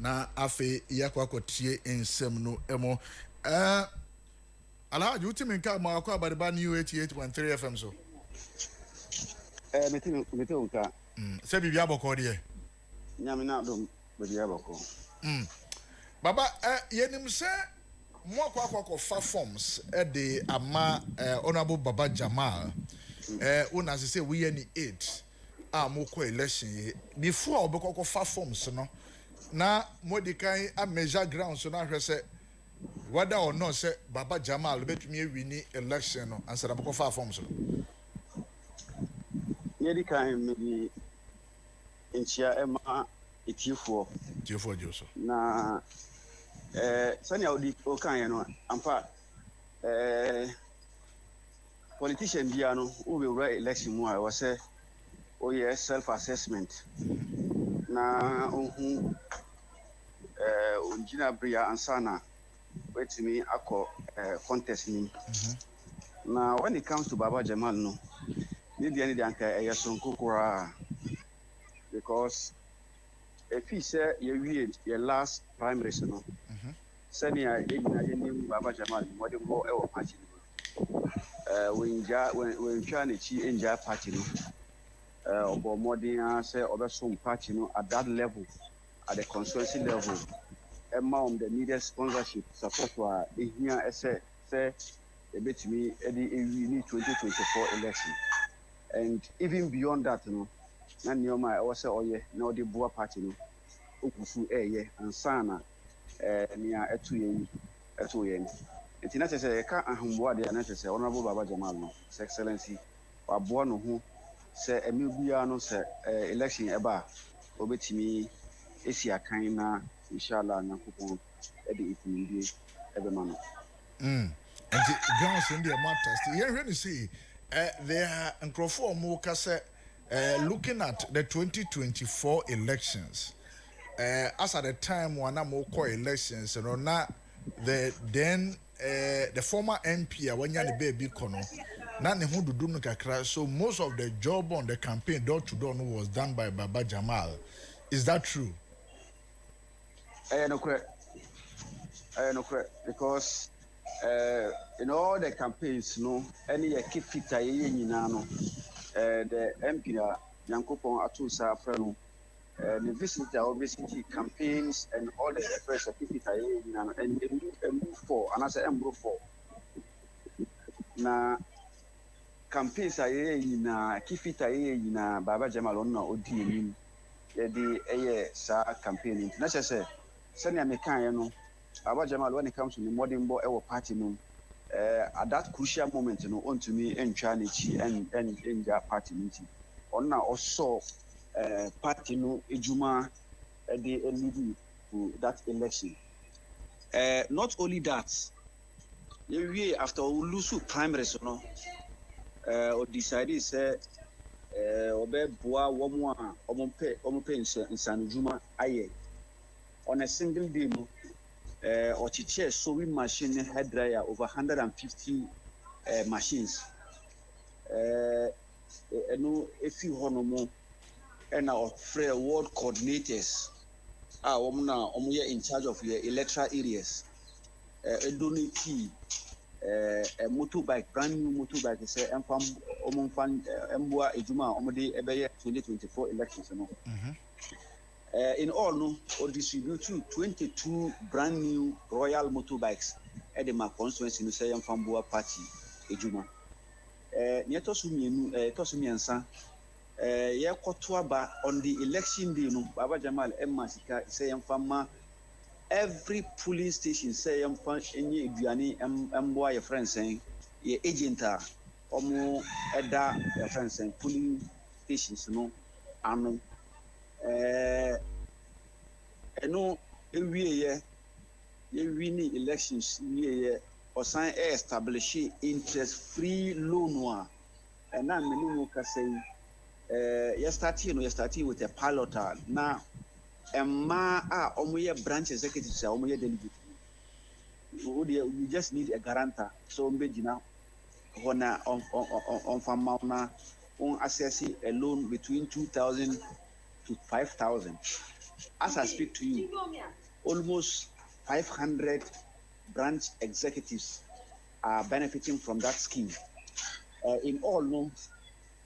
na afe yakwa kotie ensem no emo Alhaji utimi nka ma akwa abariba ni 88.3 FM so meti unka se bibia boko de nyame na dom bibia boko baba yenim se mo akwa fa forms de ama honorable Baba Jamal una say we any 8 mo ko election before obekoko fa forms no na modikan a measure grounds so na hwese whether or not say Baba Jamal betumi win election no answer abekoko fa forms no yedi kan me enchia ema etifo Joso na sanya odi o kan ye no ampa politician bia no who will write election mu a was say oh yes self assessment na unjina bria ansana wetimi akọ contest ni na when it comes to Baba Jamal no maybe any anka eyesonko kura because if he say your last primaries no sani a eni Baba Jamal what go e wo party when try na chi enja party no obo modern say obeso party no at that level at the constituency level among the needed sponsorship support wa ehia ese say ebetimi edi ewi 2024 election and even beyond that no na nioma e was say oye na odi boa party no okufu eye ansana nia etu ye enti na say ka ahumboa de na say honorable Baba Jamal no his excellency wa boa no ho say emebia no say election eba obetimi esi akan na inshallah na kupon edi itimidi ebe no and grounds in the matters here when you see there are Nkrofo Omoka say looking at the 2024 elections as at the time when Amoko elections you know na the then the former MP when you baby kono na ne ho dudu no kakra so most of the job on the campaign door to door was done by Baba Jamal. Is that true? No correct because in all the campaigns no any keep fit aye nyina no the MP Yankopon Atusa Afreno the visitor obviously campaigns and all the efforts keep fit aye nyina and move for and as move for na campaigns aye nyina keep fit aye nyina Baba Jamal on na odi enim yedi eye sa campaign na say senior mekan no Baba Jamal when it comes to the modern boy our party no at that crucial moment no on to me and Chanichi and their party meeting on now also party no ejuma the leading to that election not only that we after we lose primaries no or decided say obe boa womo a omope insanujuma aye on a single day no or chiche sewing machine head dryer over 150 machines no if you honomo and our world coordinators omuye in charge of your electoral areas donate a motorbike brand new motorbike say enfam omfan emboa ejuma omode ebeye 2024 elections no in all no or distribute 22 brand new royal motorbikes at the constituency no say Famboa party ejuma tosumiensa ye kotoaba on the election day no Baba Jamal Masika say Fama every police station say Fam enye eduane emboa your friends saying ye agent omo eda your friends saying police stations no ano eno ewie ye winning elections ye osan establish interest free loan and na menu ka say you starting with a pilot now emma omoye branch executives omoye delegate we just need a guarantor so mbejina hona on farmer on access a loan between 2,000 to 5,000 as I speak to you, almost 500 branch executives are benefiting from that scheme. In all, no,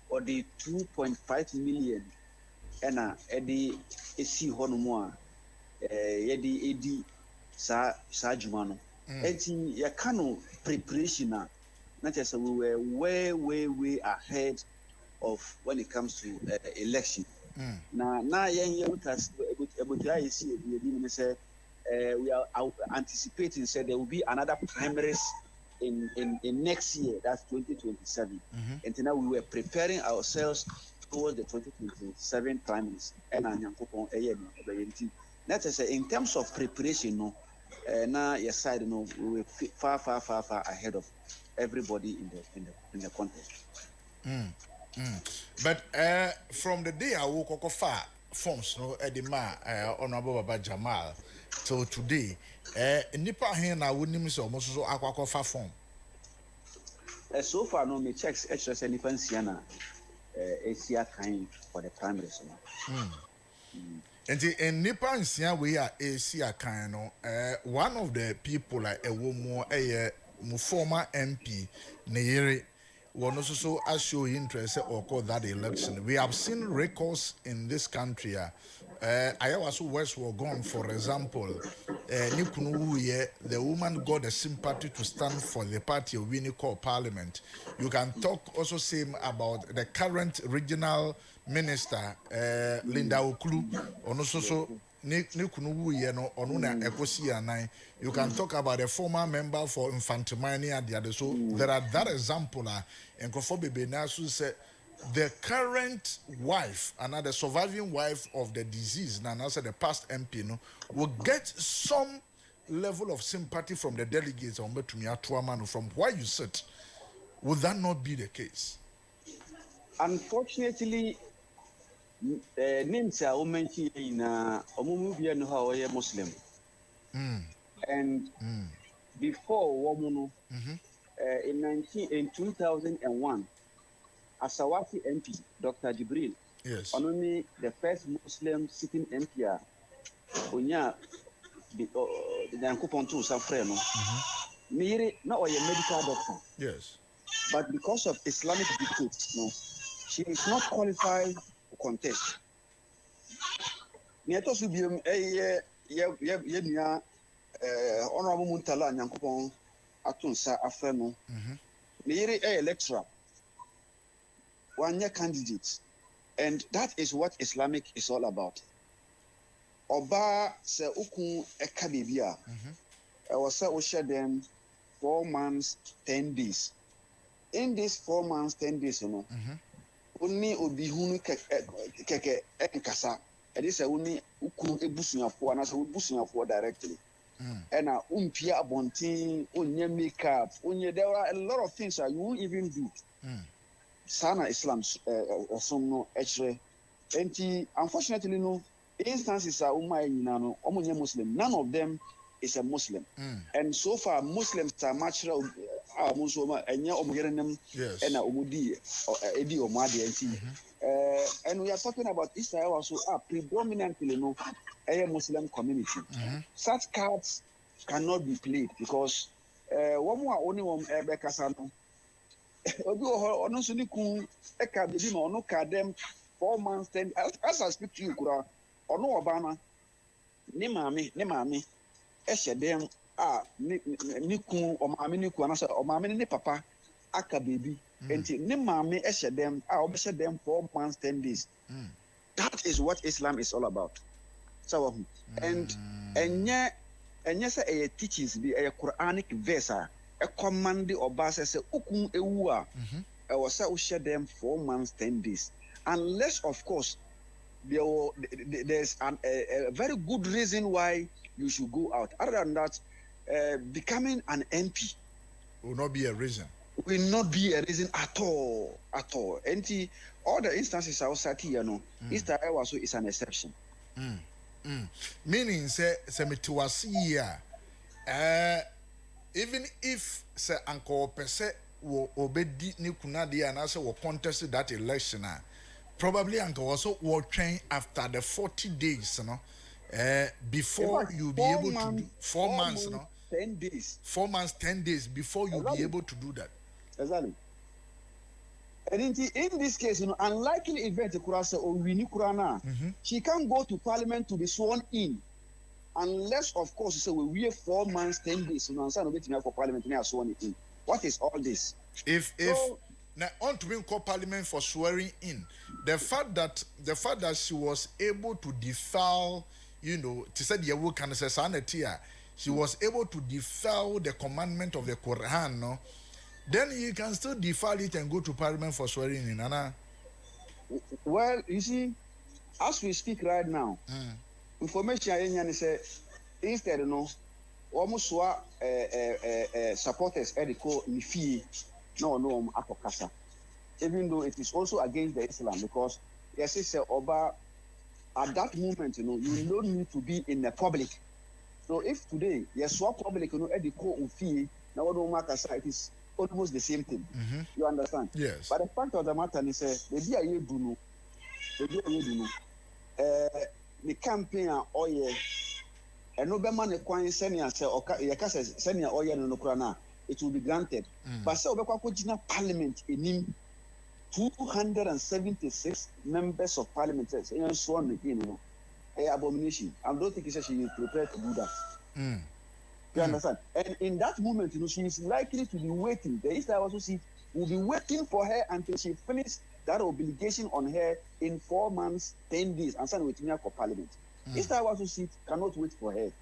or the 2.5 million, and Eddie AC Honumwa, Eddie Sajumano. And ya cano preparation, not just we were way ahead of when it comes to election. Now, we are anticipating said there will be another primaries in next year, that's 2027. And now we were preparing ourselves towards the 2027 primaries. And that is in terms of preparation, no, now your side, no, we were far ahead of everybody in the contest. But from the day I woke up forms, no, Edima, Honorable Baba Jamal, till today, nipa here now wouldn't miss almost so aquacofa form. So far, no, me checks extra nipa Siena, Asia kind for the primaries. And in nipa Siena, we are Asia kind, one of the people like a woman, a former MP, Neyere. One also so as show interest or call that election. We have seen records in this country. I was West were gone, for example. The woman got the sympathy to stand for the party of winning called parliament. You can talk also same about the current regional minister, Linda Okulu, on also so. You can talk about a former member for Infantimania and the other. So there are that example and Kofobe Benasu said the current wife, another surviving wife of the disease, and also the past MP, no, will get some level of sympathy from the delegates on from where you sit. Would that not be the case? Unfortunately, names are mentioned in Omumubia no how Muslim. And before Womuno, in 2001, Asawati MP, Dr. Jibril, yes, only the first Muslim sitting MP, Onya, the Yankupontu Safreno, Miri, not a medical doctor. Yes. But because of Islamic dictates, no, she is not qualified to contest. Nieto subium Honorable Muntala Nyankopon Atunsa Afreno. Miri a lecturer, 1 year candidate, and that is what Islamic is all about. Oba se ukun ekabibia. Was say we share them 4 months, 10 days. In these 4 months, 10 days, you know, only obi hunu keke enkasa. And this only ukun ebusunyafo and also ebusunyafo directly. And umpia abontin, unye makeup, there are a lot of things that you won't even do. Sana Islam some no actually. And unfortunately, no instances are no Muslim. None of them is a Muslim. And so far Muslims are much and and we are talking about Israel also predominantly no a Muslim community. Such cards cannot be played because one more only one Kasano. No 4 months, 10 as I speak to you, Kura, or no Obama, ni mami, them Niku or Maminiku, or Mamini Papa, Aka baby, and ni mami them, I'll them 4 months, 10 days. That is what Islam is all about. So, and yes, a teachings be a Quranic verse, a command or bass say, Ukun Ewa, I was share them 4 months, 10 days. Unless, of course, there's a very good reason why you should go out. Other than that, becoming an MP will not be a reason. Will not be a reason at all. And all the instances outside here, no, Easter also is an exception. Meaning, say even if say Uncle Pese will obey Nikunadi and also will contest that election, probably Uncle also will train after the 40 days, you know. before you be able to do 4 months, no? 10 days. 4 months, 10 days before you be able to do that. Exactly. And in this case, unlikely event she can't go to parliament to be sworn in unless, of course, we wait 4 months, 10 days. For parliament sworn in. What is all this? If now on to be call parliament for swearing in, the fact that she was able to defile, to say the work and say she was able to defile the commandment of the Quran, no? Then you can still defile it and go to parliament for swearing in, Anna. Well, you see, as we speak right now, information is say instead, almost supporters edico nifi no akokasa. Even though it is also against the Islam, because yes, it's Oba at that moment, you don't need to be in the public. So if today yes, public, edico ufi now it is almost the same thing. You understand? Yes. But the fact of the matter is, the campaign and no man kwan senior say senior no krana, it will be granted. But say obekwa parliament in 276 members of parliament sworn in, abomination. I don't think she is prepared to do that. You understand? And in that moment, she is likely to be waiting. The East also see will be waiting for her until she finishes that obligation on her in 4 months, 10 days, and send with me for parliament. East also see cannot wait for her.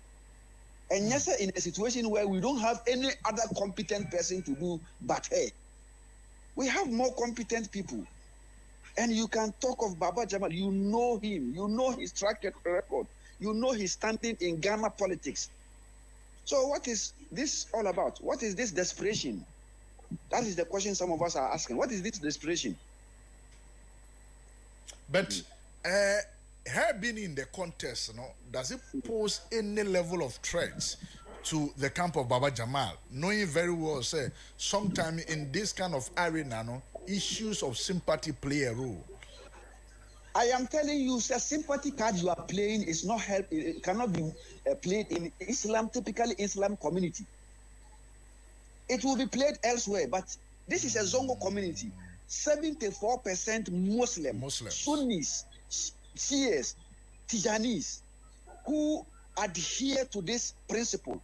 And yes, in a situation where we don't have any other competent person to do but her, we have more competent people. And you can talk of Baba Jamal. You know him. You know his track record. You know his standing in Ghana politics. So what is this all about? What is this desperation? That is the question some of us are asking. What is this desperation? But her being in the contest, does it pose any level of threats to the camp of Baba Jamal? Knowing very well, say, sometime in this kind of arena, issues of sympathy play a role. I am telling you, the sympathy card you are playing is not help. It cannot be played in Islam, typically Islam community. It will be played elsewhere, but this is a Zongo community. 74% Muslims, Sunnis, Shias, Tijanis, who adhere to this principle.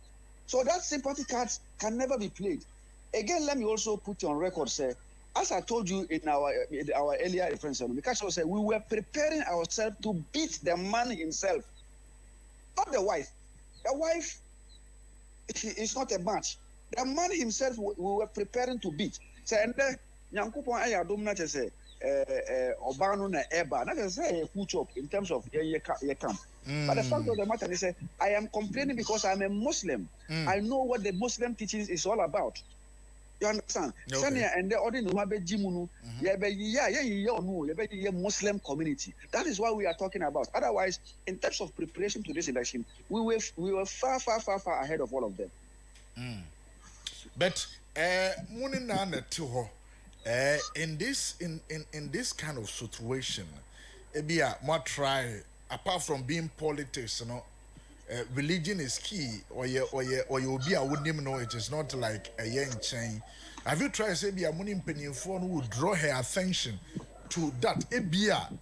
So that sympathy cards can never be played. Again, let me also put on record, sir. As I told you in our earlier reference, because I said we were preparing ourselves to beat the man himself, not the wife. The wife is not a match. The man himself we were preparing to beat. So and Nyankopon ayadom na say obano na eba na say full in terms of ye camp. But the fact of the matter is, I am complaining because I'm a Muslim. I know what the Muslim teachings is all about. You understand? Okay. And the other Muslim community. That is what we are talking about. Otherwise, in terms of preparation to this election, we were far ahead of all of them. But in this kind of situation, more try apart from being politics, religion is key, or you'll be a wouldn't know it is not like a young chain. Have you tried to say be a money penny phone who would draw her attention to that?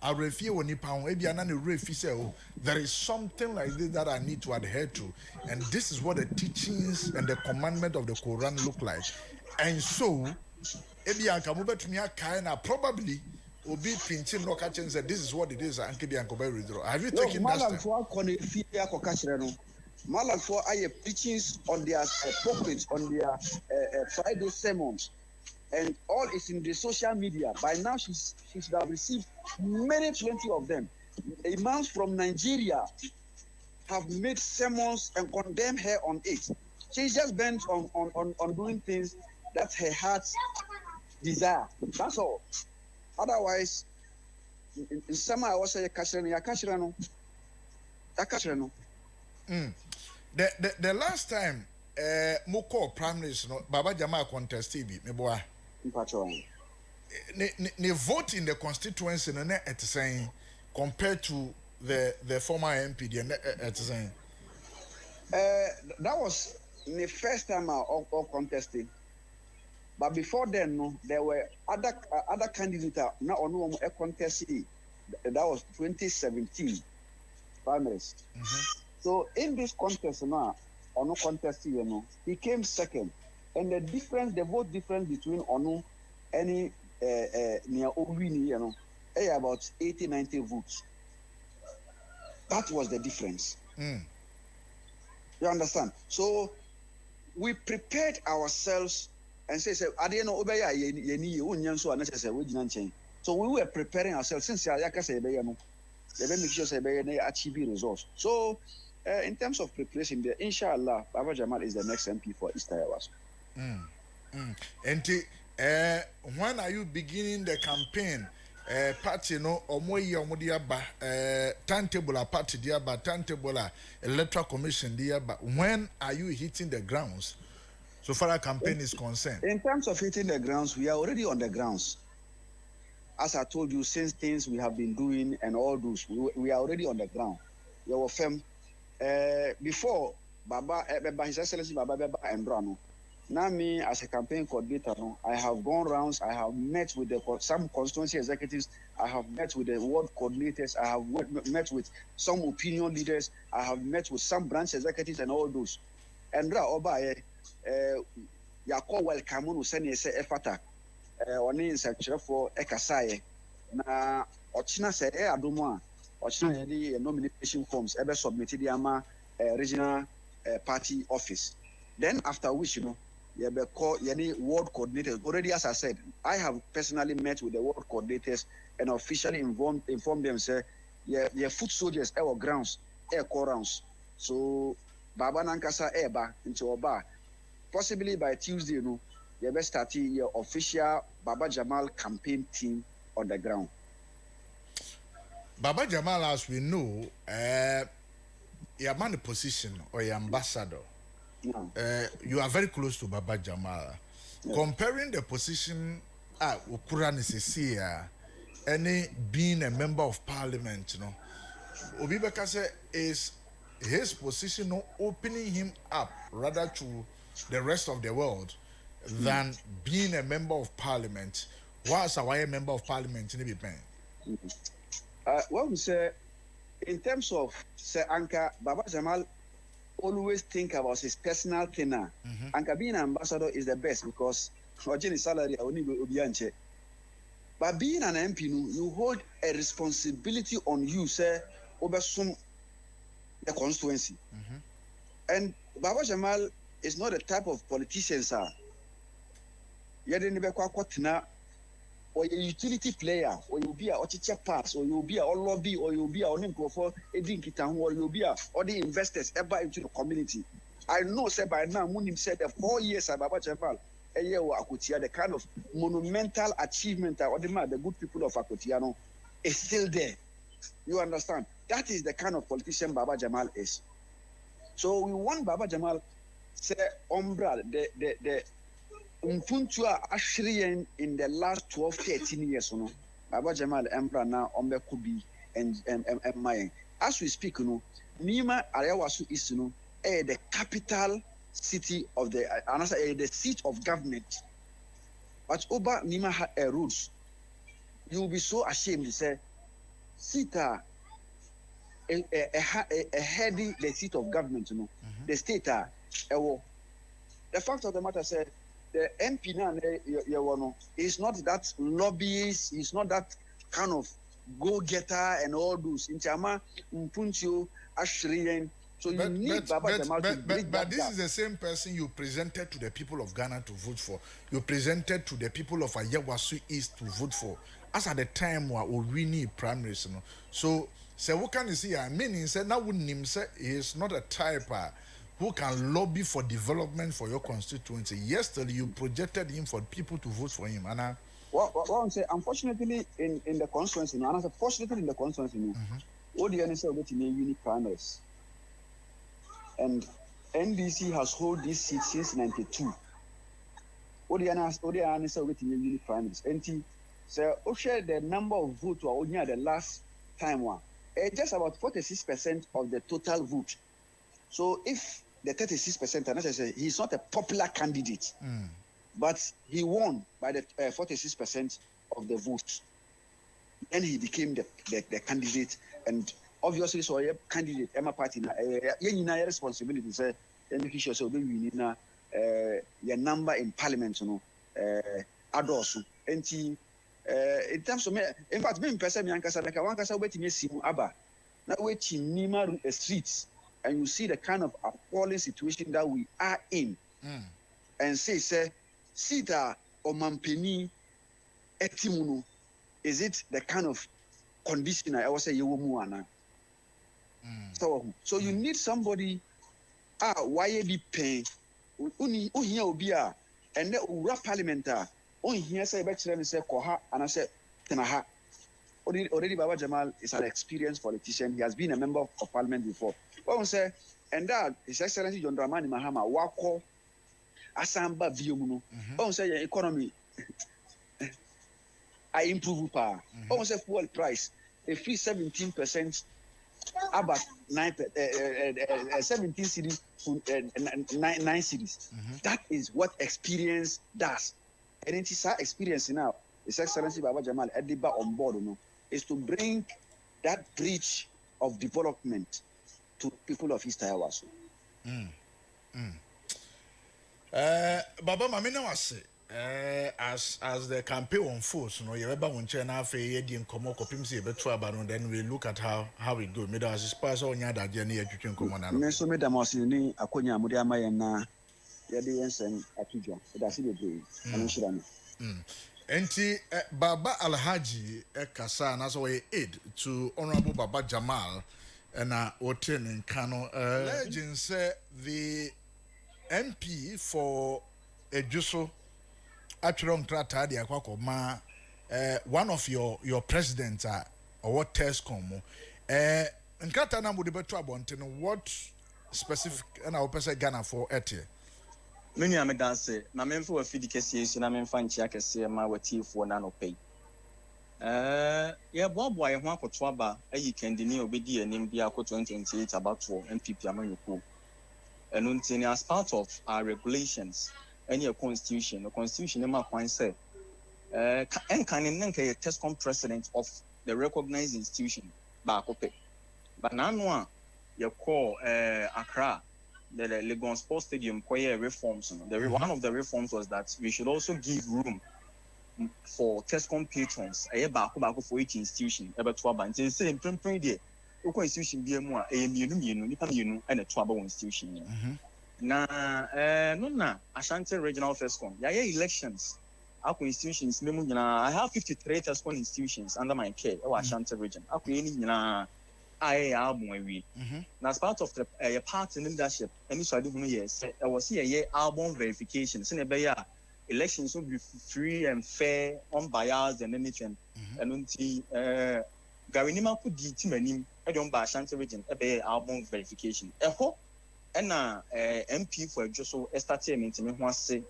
A refugee when you pound, there is something like this that I need to adhere to, and this is what the teachings and the commandment of the Quran look like. And so, probably will be pinching no catching said this is what it is and have you taken that step? Malak for preachings on their pulpits, on their Friday sermons, and all is in the social media. By now, she should have received plenty of them. Imams from Nigeria have made sermons and condemned her on it. She's just bent on doing things that her heart desire. That's all. Otherwise, in summer I was a Kashirano. The last time Moko Prime Minister Baba Jamal contested me boy. Ne vote in the constituency at saying compared to the former MP at saying. That was the first time I contested. But before then, no, there were other candidates now on a contest. That was 2017 primaries. So in this contest now, on contest, he came second, and the vote difference between Onu and near Owini, about 80-90 votes. That was the difference. You understand? So we prepared ourselves and say, I didn't know so we were preparing ourselves since make sure achieve results. So in terms of preparation, inshallah, Baba Jamal is the next MP for East Ayawas. And when are you beginning the campaign? Party no timetable party timetable electoral commission when are you hitting the grounds so far as campaign is concerned? In terms of hitting the grounds, we are already on the grounds. As I told you, since things we have been doing and all those, we are already on the ground. Your firm before Baba His Excellency Baba Embrano. Now me as a campaign coordinator, I have gone rounds. I have met with some constituency executives. I have met with the ward coordinators. I have met with some opinion leaders. I have met with some branch executives and all those. And Oba Yako welcome no send say efata oni nsekire for ekasaye na ochina say adomo a ochina yedi nomination forms ebe submitted ama regional party office. Then after which you be call any ward coordinators. Already, as I said, I have personally met with the ward coordinators and officially informed them say your foot soldiers our grounds core rounds. So Baba Nankasa eba into Oba. Possibly by Tuesday, you be starting your official Baba Jamal campaign team on the ground. Baba Jamal, as we know, your man position or your ambassador. You are very close to Baba Jamal. Yeah. Comparing the position Ukuran is here, any being a member of parliament, Obi Bekase is his position opening him up rather to the rest of the world than being a member of parliament. What's a member of parliament in the pen? What we say in terms of Anka Baba Jamal always think about his personal thing. And being an ambassador is the best because his salary only but being an MP, you hold a responsibility on you, sir, over some the constituency. And Baba Jamal is not the type of politician, sir. Or a utility player, or you'll be a teacher pass, or you'll be a lobby, or you'll be a for or you'll be all the investors ever into the community. I know, sir, by now, Munim said 4 years at Baba Jamal, a year Akutia, the kind of monumental achievement that the good people of Akutiano is still there. You understand? That is the kind of politician Baba Jamal is. So we want Baba Jamal, say, Umbra, the Mpuntua Ashrian in the last 12-13 years, Baba Jamal Embra now Ombe Kubi and Mayan. As we speak, Nima Ayawasu is the capital city of the seat of government. But Oba Nima had rules. You will be so ashamed to say, Sita a heady the seat of government, the state the fact of the matter said the MP now is not that lobbyist, he's not that kind of go-getter and all those. In Chama, Mpuncho, Ashrian. So you need Baba Jamal to break but this is the same person you presented to the people of Ghana to vote for. You presented to the people of Ayawasu East to vote for. As at the time we need primaries, So what can you see? I mean, he said now wouldn't say he is not a type who can lobby for development for your constituency. Yesterday, you projected him for people to vote for him. Anna. What I'm saying, unfortunately, in the constituency, and fortunately in the constituency, all the NSA will be unique primaries. And NDC has held this seat since 92. All the NSA will be unique primaries. And so, share the number of votes were only at the last time one. just about 46% of the total vote. So if the 36%, and as I say, he's not a popular candidate, but he won by the 46% of the vote. Then he became the candidate, and obviously, so a candidate, Emma Party, responsibility, say, making sure so we your number in parliament, adults, and in terms of, in fact, being person, Yankasa, like one casa waiting, Simu Abba, now waiting Nima streets, and you see the kind of appalling situation that we are in, and say, Sita or Mampeni Etimuno, is it the kind of condition I always say you will So you need somebody, why be pay, uni, obia, and the Ura parliamentar. On here say better than say Koha and I said Tenaha. Already Baba Jamal is an experienced politician. He has been a member of parliament before. One say, and that His Excellency John Dramani Mahama Wako Asamba Viumuno. One say economy I improve pa. One say fuel price a free 17% about 17 cities to 9 cities. That is what experience does. And it is our experience now. His Excellency Baba Jamal Ediba on board, is to bring that bridge of development to people of East Ayawaso. Baba Mamina was say, as the campaign unfolds, you ever won China for a year in Komoko Pimsi, but then we look at how it goes. Middle as pass on Yada Jenny, you can come on. Meso Medamasini, Akonya Mudiama and Yadians and Atuja. That's it. Enti Baba Alhaji Kasa and as way aid to Honorable Baba Jamal and Oten in Kano. Legend say the MP for Ejuso Achurong Trata di Akwako ma one of your presidents or what Tescom Nkata na mudi beto abonte no what specific na opese Ghana for etie. Many amedanse na memfo wa fidi kese na memfa nchia kese ma watifo na no pay ye boaboa ye ho akoto aba ayi kendini obedi anim bia ko 2028 about for MPP amanyoko eno ntini as part of our regulations any constitution the constitution ma kwan say enkan nenka ye Tescom president of the recognized institution ba kope but na no a ye call Accra the Legon Sports Stadium choir reforms. One of the reforms was that we should also give room for Tescom patrons. Back for each institution. About 12 bands. It's the same there. Local institution be more a munu and a 12 institution. Na Ashanti Regional Tescom. Elections. Our institutions. I have 53 Tescom institutions under my care. Our Ashanti region. Now, as part of the party leadership, and this I do yes, I was here a year album verification. Elections will be free and fair, unbiased, and anything. And until Garinima could be Timanim, I don't buy Ashanti region, a album verification. A hope and MP for Joso Estatement in one say,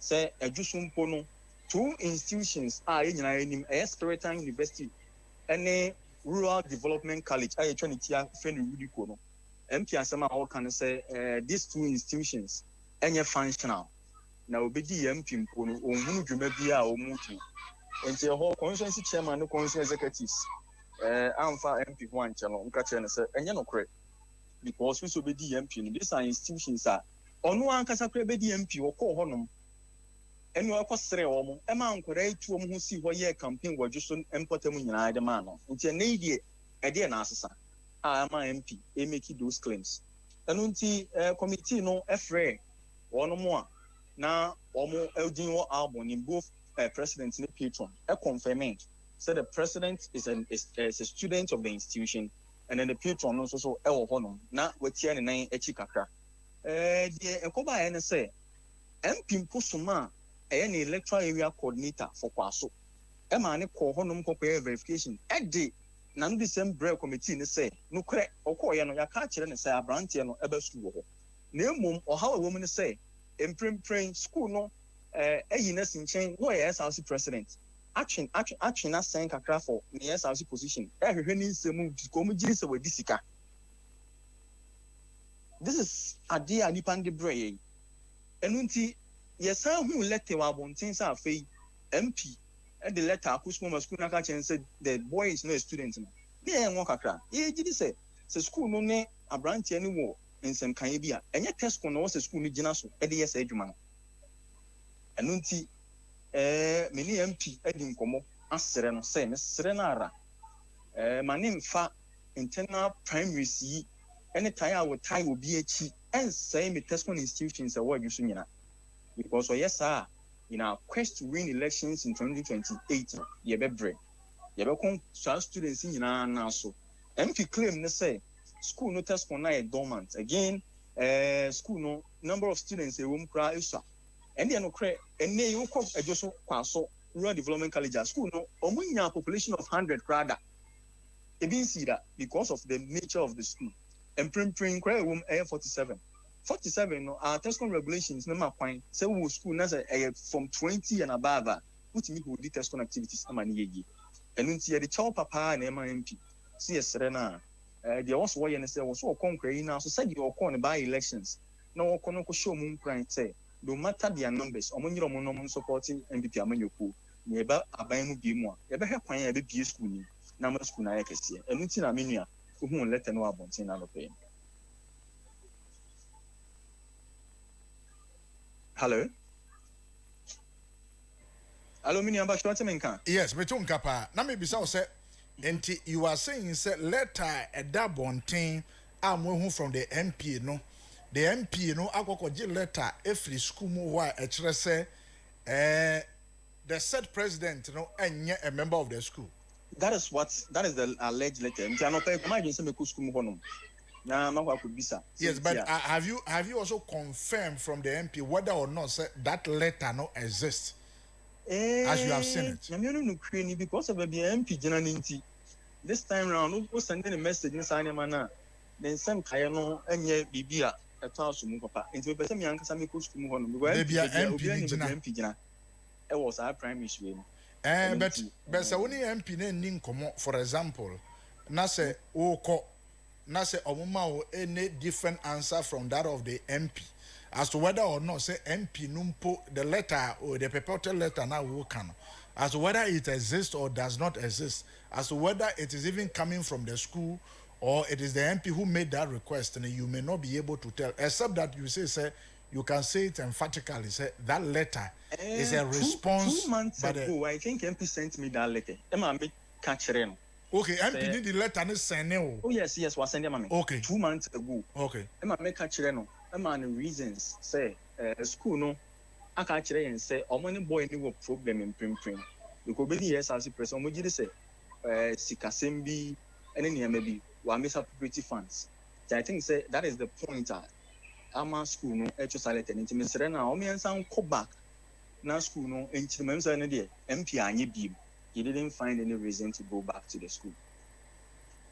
say a Jusum Pono, 2 institutions are in a Spiritan University and Rural Development College, I Trinity, Fenny Rudicono. MP Asama all can say these 2 institutions any functional. Now be the MP Pono, or Mujumebia or Mutu. And the whole constituency chairman, no constituency executives. I'm for MP1 channel, Catcher and say, and you're not correct. Because we should be the MP, these are institutions are on one Casacre be the MP or call honum. And you are costre omo ema nkore tu omo si ho ye campaign wa juso empotem nyina de ma no nti na idie e de na asesa ama MP e make those claims enu nti committee no efre wono mo a na omo eldin wo album in both president and patron confirming said the president is a student of the institution and then the patron no so e wo ho no na watia ne nan echi kakra de ekoba e ne say MP posoma an electoral area coordinator for Kwaso. Emma call honum verification. Eddy, none the same bread committee say, no crack or coyano, ya catcher and say a brantiano ever school. No mum or how a woman say, in praying school no, a in chain, no as house president. action na send kakra for the SRC position ehwehwe ni nsemu ko mu giri se wadi sika. This is ade a nipa de brɛ enu nti yesan hu letter wa bonten sa afei MP and the letter akusmo school na ka chen say the boy is not a student no be en won kakra ye gidi say school no ne abrantie ni wo nsem kan bi a enye test ko no was school ni gina so e de yes adwuma no enu nti many MP edi nkomo asere no say me sere na ara mane mfa internal primaries yi anytime I would tie obi echi and say me test ko institutions e wo adwuso nyina because yes sir in our quest to win elections in 2028 yebe kon students nyina na so MP claim ne say school no test ko na dormant again school no number of students e wom kra isua and no kra ene you ko adwoso kwaso rural development college school no omunya population of 100 krada e bin see that because of the nature of the school and prim kra wom 47 no our test regulations no ma kwan say we school na say from 20 and above put me who did test activities na mani yegi enu nti ye de chow papa na ma MP see yesere na they also why say was so concrete yi na so say the okon by elections na okon no ko show mu kran say no matter their numbers omonnyiro mo no supporting MPP amanyoku na eba aban mu bi mu a ye be hwe kwan ya be bi school ni na ma school na yakese enu nti na menua hu letter no abonten na no pay. Hello, mini amba shwate menka. Yes, me too nkapa. Na me bisa o say enti you are saying say letter eda bonten amwe from the MP no. The MP no akokoje letter every school mu wa e kire say the said president no enye a member of the school. That is the alleged letter. Nti anopa imagine say me ku school mu hono. Na makwa ku bisa. Yes, but have you also confirmed from the MP whether or not say that letter no exists? As you have seen it. No create because of the MP jina nti. This time round we sending a message inside them na. Then send kaya no enye bibia eto aso mu papa. Nti be person me ankasa me ku school mu hono because MP jina. It was our prime issue. But say when MP na ni nkomo for example, na say oko na say omuma any different answer from that of the MP as to whether or not say MP numpo the letter or the purported letter now will can as to whether it exists or does not exist, as to whether it is even coming from the school or it is the MP who made that request, and you may not be able to tell, except that you say you can say it emphatically, say that letter is a response. 2 months ago, I think MP sent me that letter. Emma me catch them. Okay, MP did the letter and send it. Oh yes, was sending me. Okay. 2 months ago. Okay. Emma me catch them. Emma the reasons say school no. I catch them and say omoni boy ni wo problem in prim. Because be yes as the person omo gidi say sikasembi any near maybe wa miss appropriate funds. So I think say that is the point ama school no salete nti mesere na o me nsan ko back na school no nti me say no dey MP anye biem. He didn't find any reason to go back to the school.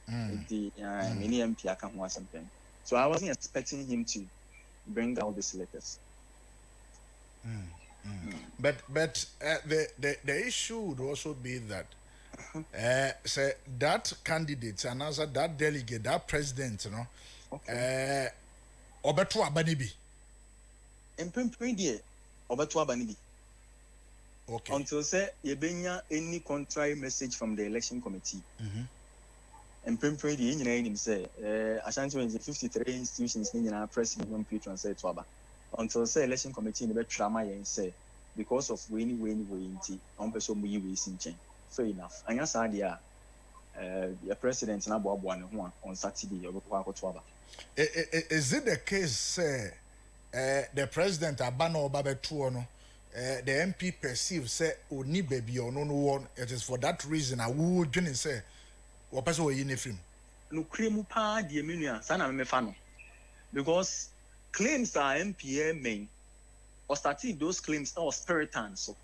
Many MP aka ho something. So I wasn't expecting him to bring out these letters. But the issue would also be that say that candidate and also that delegate, that president, you know, obeto abanibi. Empempredie obeto abanibi. Okay. Until say yebenya any contrary message from the election committee. Empempredie nyina nim say Ashanti 53 institutions nyina president on patron say to aba. Until say election committee ne be trama yen say because of we nti on person mu yi we sinchen. Fair enough. Anya sa dia the president na boabo ne ho on Saturday obekwa akoto aba. Is it the case say the president abana obabetu no the MP perceives say oni baby or no one, it is for that reason I would say what person we in film no claim pa de menua sana me fa no because claims are MPA main or starting those claims or spiritan so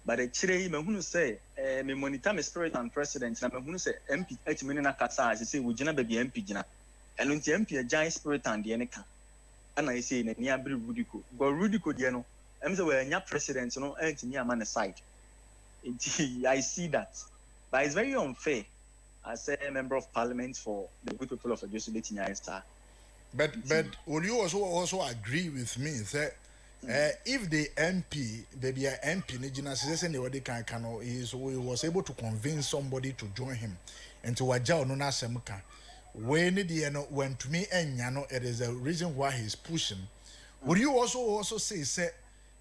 but the chire me hunu say me monitor me spiritan president na me hunu say MP etimi na kasa as say we gina baby MP gina eno nti MP a giant spiritan de ne ka ana I say na ni abri Rudico go Rudico de no say we nya president no antimi ama ne side I see that. But it's very unfair as a member of parliament for the good people of Edo State Star. But will you also agree with me that if the MP, maybe a MP, he was able to convince somebody to join him and to wajao no na semka, when the went to me and it is a reason why he's pushing. Would you also say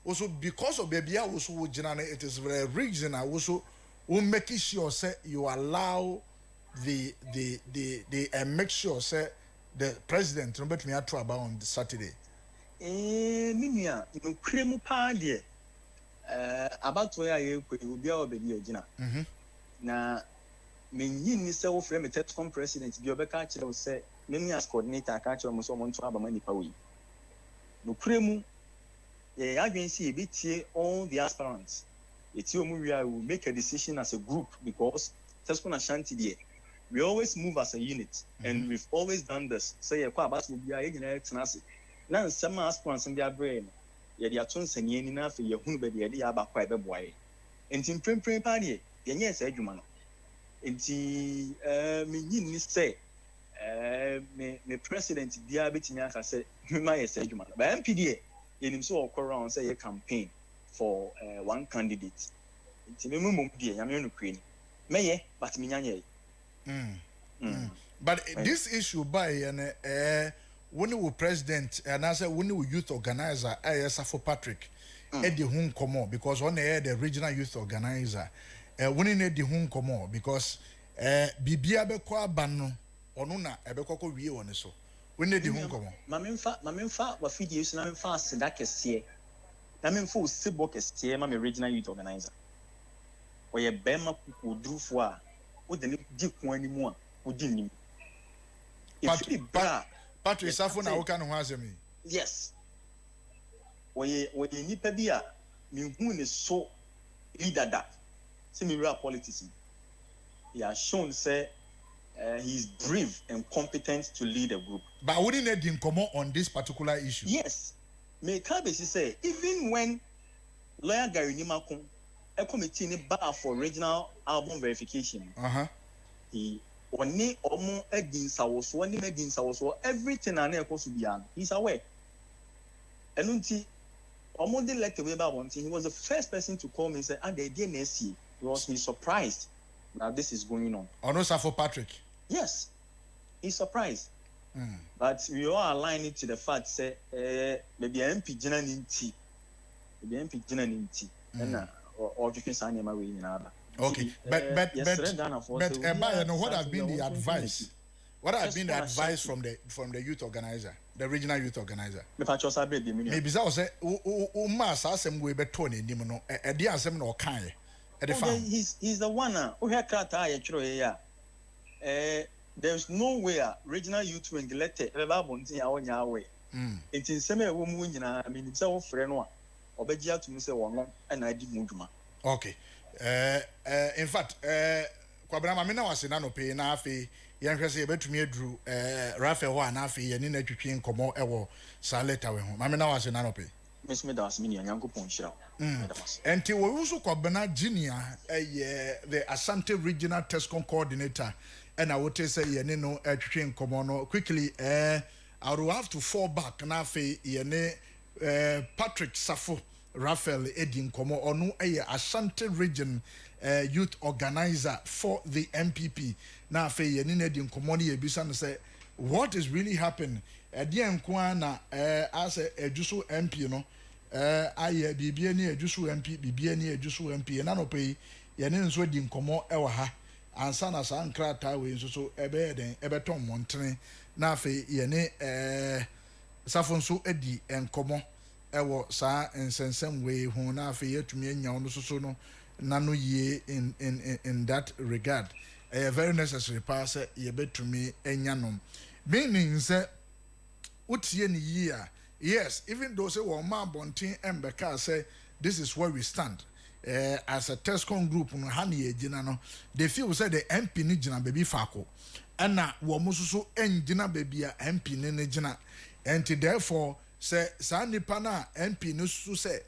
also because of baby also it is a reason I also will make sure say you allow the make sure say the president no bet me at about on Saturday. Minia no kremu pa de about where you could be our baby gina. Na me yin ni say wo frame Tescom president bi obeka kire wo say me as coordinator ka kire mo so mo nto aba mani pa wi. No kremu adwen see ebitie all the aspirants. Eti omu we will make a decision as a group because Tescom Ashanti there. We always move as a unit, and we've always done this. So yeah, quite about we are in a tenacity. Now, some aspirants in their brain, yeah, they are trying to say enough for your home, but they are about quite a boy. And in print party, yes, Edgeman. And me say, me president, the Abitian, I said, my Edgeman. But MPDA, in himself, around say a campaign for one candidate. It's a minimum, dear, I'm in Ukraine. May, but me. But this issue by when you were president and as a when you were youth organizer, for Patrick, Eddie Hun Komo, because on the regional youth organizer, when you need the Hun Komo, because Bibia Bekwa Bano, Onuna, Ebeko we on so. When they the Hun Komo. Mamma, what feed you, so I'm fast, that is here. I mean, for Sibok is here, my regional youth organizer. Or your Bema who do for. What the deep one anymore? Would you Patrick Safuna, what kind of answer me? Yes. When you need Pabia, Mihun is so leader that similar politics. He has shown, say, he's brave and competent to lead a group. But wouldn't let him come on this particular issue? Yes. May Kabesi say, even when lawyer Gary Nimakun, a committee in bar for regional album verification. He only almost against our everything and he's aware. And until almost let away about one thing, he was the first person to call me and say, and the DNSC. He was surprised that this is going on. Oh no, sir, for Patrick. Yes, he's surprised. But we all align it to the fact say maybe MP Jinaninti. Maybe MP Jinaninti. Or you can sign him away in Abba. Okay, but what have been the advice? What have been the advice from the youth organizer, the regional youth organizer? Maybe that was he's the one who had there's no way regional youth will get it. It's in some woman, I mean, it's our friend. Obedia to me say one and I did mujuma. Okay. In fact, Kwabrama Mina was in Anope na afi yanhwe say betumi adru Rafael ho anafi ye ni na twetwe nkomo ewo sa letter we ho. Mamina was in Anope. Miss me das me Nyankopon hira. Enti we usu Kwabena Junior the Asante Regional Tescom coordinator and I would say ye ni no twetwe nkomo no quickly I will have to fall back na afi ye ne Patrick Safo Raphael Edin Komo Onu Ashanti Region Youth Organizer for the MPP. Now fe Yenin Edin Komoni Ebisan say what is really happening? Edian Kwana as a Jusu MP, aye BBN Jusu MP, BBN Jusu MP, and Anope Yenin Swedin Komo Ewaha, and Sana San Krata we so Ebeton Montene. Now fe Yene Safonso Edi and Komo ewo sa ensensem we hu na afi yetumi anya ono soso no nano ye in that regard very necessary pass ye betumi anya no meaning say utie ni year yes even though say wo ma bontin embeka say this is where we stand as a Tescom group no ha na ye gina no they feel say the MP ni gina baby fako ana wo mususu engina baby a MP ni gina and therefore say sa nipa na MP no so say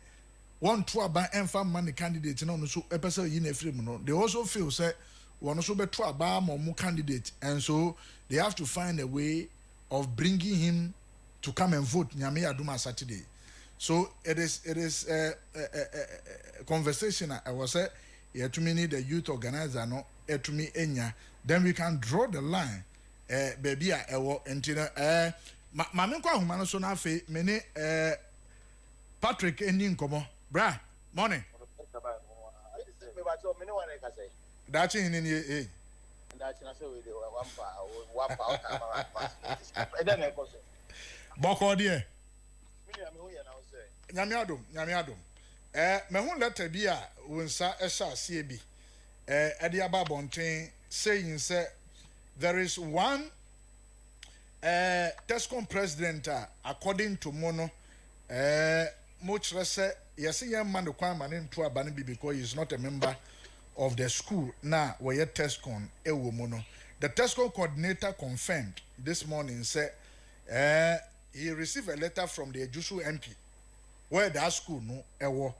one to aba emfa man candidate no so epesa yi na free no they also feel say one also be to aba mo candidate and so they have to find a way of bringing him to come and vote nyame aduma Saturday. So it is a conversation I was say to me need the youth organizer no to me enya then we can draw the line baby a ewo entina ma me kwa homa no so na afi me ne Patrick eni nkomo bra morning dachi ni ni dachi na so we dey wampa boko de nyame adom me hu letter bi a wonsa ehya ase bi e de aba bonten saying say there is one Tescom president according to Mono much less yes young man the kwan man into abane bi because he is not a member of the school now where Tescom ewo Mono. The Tescom coordinator confirmed this morning say he received a letter from the Ejusu MP where that school no ewo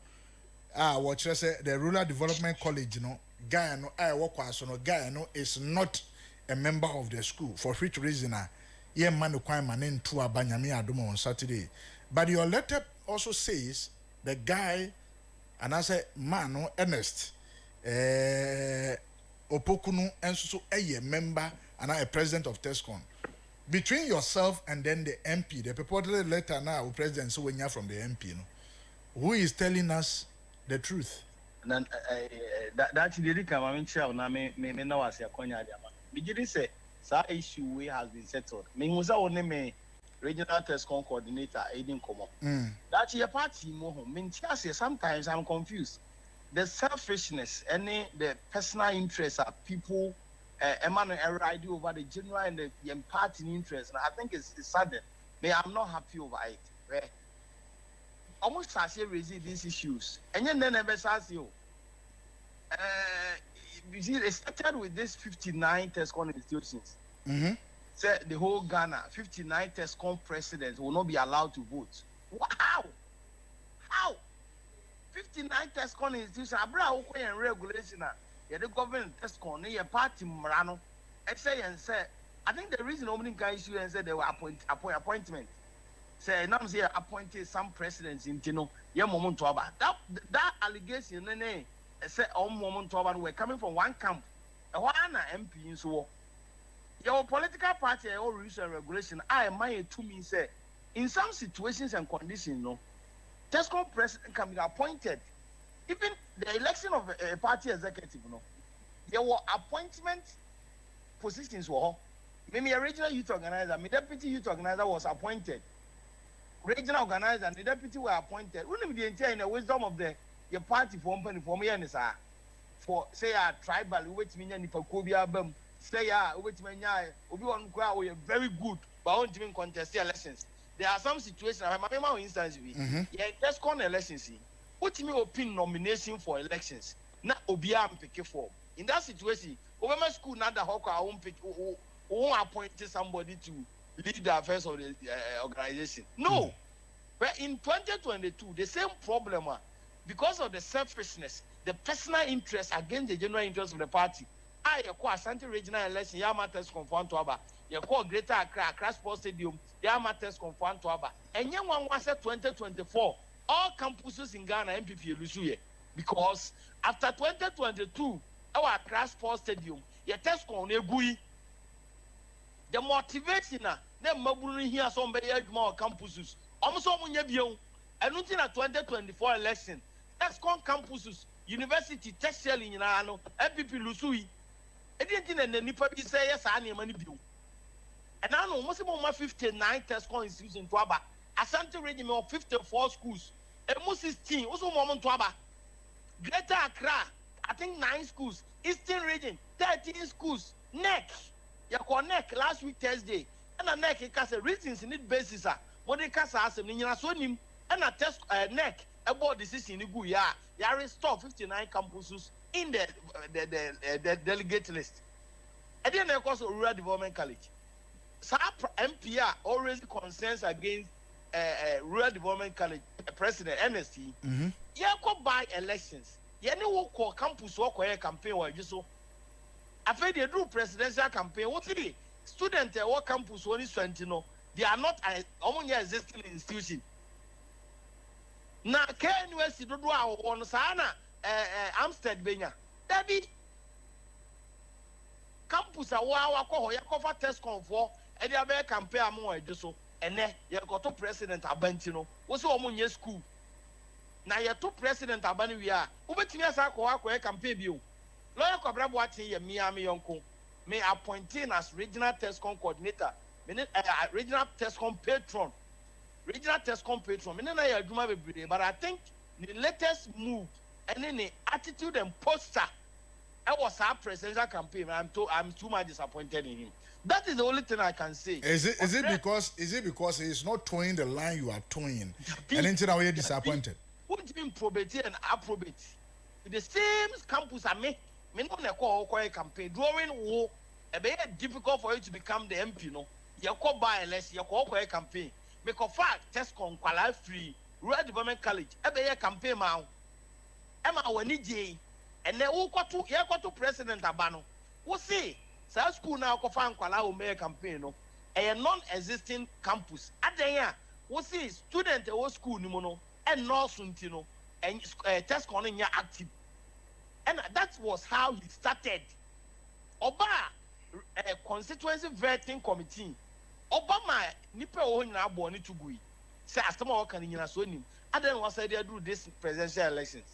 what say the Rural Development College no guy no work as no guy no is not a member of the school for which reason yeah man the kwan man into abanyame adom on Saturday. But your letter also says the guy and I say man no Ernest Opokunu and so a member and a president of Tescom. Between yourself and then the MP, the purported letter now, President so when you're from the MP, who is telling us the truth? That's the come I mean, shall na me now as your conya. Begin say, that issue we has been settled. Me was only me regional Tescom coordinator, Aiden Komo. That's your party, Moho. Mean, sometimes I'm confused. The selfishness, the personal interests of people. Emmanuel idea over the general and the party interest, and I think it's sudden. I'm not happy over it. Right? Almost as you raise these issues, and then never says you. You see, they started with this 59 Tescom institutions. Said the whole Ghana 59 Tescom presidents will not be allowed to vote. Wow! How? 59 Tescom institutions. Abra and regulation. Yeah, the government Tescom, your party Morano, say and say. I think the reason opening guys you and said they were appointment. Say now say appointed some presidents in Tino, yeah, moment to about that allegation. Then say all moment to about were coming from one camp, a one MP in so. Your political party or rules and regulation. I mind to me say in some situations and conditions, no, Tescom president can be appointed. Even the election of a party executive, there were appointment positions. Maybe a regional youth organizer, my deputy youth organizer was appointed. Regional organizer and the deputy were appointed. Wouldn't be the entire wisdom of your party for me and for say a tribal, which means for Kobia Bum, say which means Obi-Wan Kwa very good, but I won't even contest the elections. There are some situations, I remember instance, just con elections. What me open nomination for elections? Not Obia pick for. In that situation, Obama school not the hawker won't pick won't appoint somebody to lead the affairs of the organization. No. But in 2022, the same problem because of the selfishness, the personal interest against the general interest of the party. I acquire Asante regional election, Yama Tescom to Aba. You call Greater Accra Sports Stadium, Yama Tescom to Aba. And young one was at 2024. All campuses in Ghana MPP Lusuye because after 2022 our Accra Sports Stadium your Tescom negui the motivation them mabuni here some be more campuses almost omunya bion enu tin na 2024 election Tescom campuses university tertiary nyina no MPP Lusuyi edin tin na nipa bi say yes a na mani bion and now no mo se mo 59 Tescom institutions to aba Asante region of 54 schools. Emu 16, also moment to aba. Greater Accra, I think 9 schools. Eastern region, 13 schools. NEC, you call NEC last week Thursday. And a NEC, it has a reasons in it basis. What they can say, in your sonim, and a test NEC about decision in Guya. There are still 59 campuses in the delegate list. And then, of course, Rural Development College. SAP MPR already concerns against rural development college president NST. Yeah, go by elections. Yeah, no call campus work or campaign or just so. I feel they do presidential campaign. What's it? Student what campus one is 20 no. They are not only existing institution. Now, can university do our one sana Amstead Benya? David campus a wa ko ya cover test confor e dia be campaign am wa so ene ye go to president abanti no wo se o munye school na ye to president abani wi a wo betimi asa ko wa ko e campaign bi o lawyer Kwabra Boateng ye mi am yonko me appointing as regional test coordinator me regional test patron me na ya adwuma bebre, but I think the latest move and the attitude and posture I was our presidential campaign. I'm too much disappointed in him. That is the only thing I can say. Is it because he's not towing the line you are towing? And then now you're disappointed. What do you mean probate and approbate? The same campus I make me no call campaign. Drawing war a very difficult for you to become the MP. No, you call by less, you call campaign. Make a fact test con qualify free rural development college. Every campaign now. Emma Weniji. And then who got to president Abano? Who see? South school now go find Kuala Lumpur campaign no. A non-existing campus. At the end, who see student at school no and no suntino and test calling active. And that was how he started. Oba constituency vetting committee. Obama nipa oho nyina born to gui. Say astama o kan nyina so nim. And then was said they do this presidential elections.